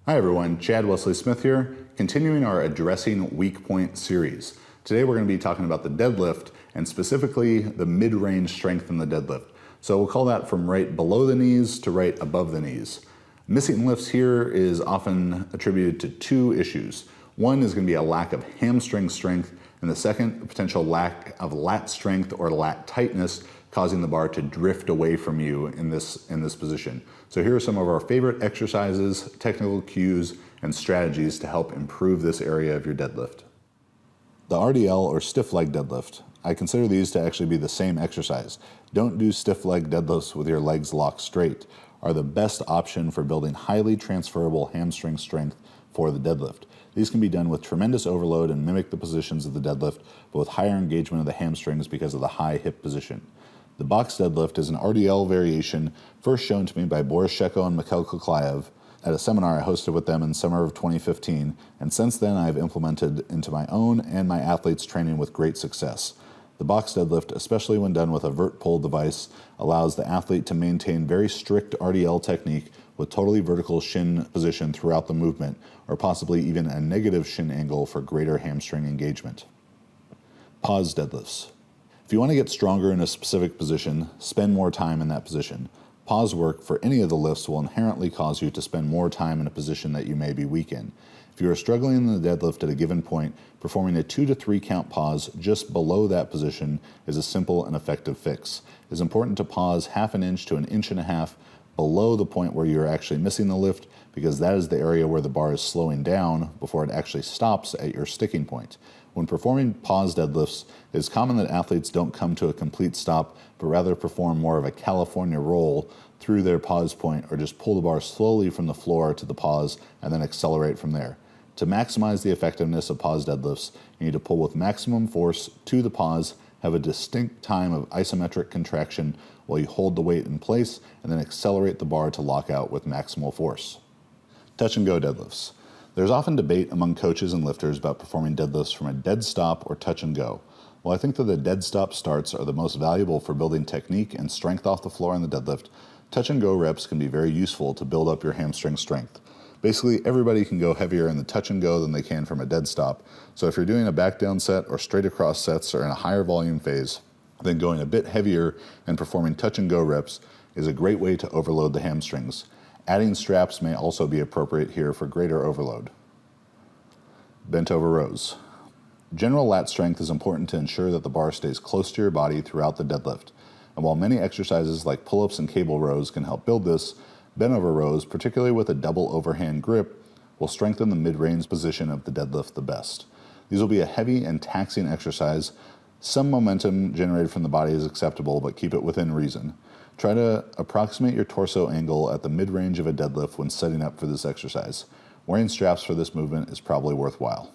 Hi everyone, Chad Wesley Smith here, continuing our Addressing Weak Point series. Today we're going to be talking about the deadlift and specifically the mid-range strength in the deadlift. So we'll call that from right below the knees to right above the knees. Missing lifts here is often attributed to two issues. One is going to be a lack of hamstring strength, and the second, a potential lack of lat strength or lat tightness, causing the bar to drift away from you in this position. So here are some of our favorite exercises, technical cues, and strategies to help improve this area of your deadlift. The RDL, or stiff leg deadlift. I consider these to actually be the same exercise. Don't do stiff leg deadlifts with your legs locked straight, are the best option for building highly transferable hamstring strength for the deadlift. These can be done with tremendous overload and mimic the positions of the deadlift, but with higher engagement of the hamstrings because of the high hip position. The box deadlift is an RDL variation first shown to me by Boris Sheko and Mikhail Kuklayev at a seminar I hosted with them in summer of 2015, and since then I have implemented into my own and my athletes' training with great success. The box deadlift, especially when done with a Vert Pole device, allows the athlete to maintain very strict RDL technique with totally vertical shin position throughout the movement, or possibly even a negative shin angle for greater hamstring engagement. Pause deadlifts. If you want to get stronger in a specific position, spend more time in that position. Pause work for any of the lifts will inherently cause you to spend more time in a position that you may be weak in. If you are struggling in the deadlift at a given point, performing a 2 to 3 count pause just below that position is a simple and effective fix. It is important to pause half an inch to an inch and a half below the point where you are actually missing the lift, because that is the area where the bar is slowing down before it actually stops at your sticking point. When performing pause deadlifts, it is common that athletes don't come to a complete stop, but rather perform more of a California roll through their pause point, or just pull the bar slowly from the floor to the pause and then accelerate from there. To maximize the effectiveness of pause deadlifts, you need to pull with maximum force to the pause, have a distinct time of isometric contraction while you hold the weight in place, and then accelerate the bar to lock out with maximal force. Touch and go deadlifts. There's often debate among coaches and lifters about performing deadlifts from a dead stop or touch and go. While I think that the dead stop starts are the most valuable for building technique and strength off the floor in the deadlift, touch and go reps can be very useful to build up your hamstring strength. Basically, everybody can go heavier in the touch and go than they can from a dead stop. So if you're doing a back down set or straight across sets or in a higher volume phase, then going a bit heavier and performing touch and go reps is a great way to overload the hamstrings. Adding straps may also be appropriate here for greater overload. Bent over rows. General lat strength is important to ensure that the bar stays close to your body throughout the deadlift. And while many exercises like pull-ups and cable rows can help build this, bent over rows, particularly with a double overhand grip, will strengthen the mid-range position of the deadlift the best. These will be a heavy and taxing exercise. Some momentum generated from the body is acceptable, but keep it within reason. Try to approximate your torso angle at the mid-range of a deadlift when setting up for this exercise. Wearing straps for this movement is probably worthwhile.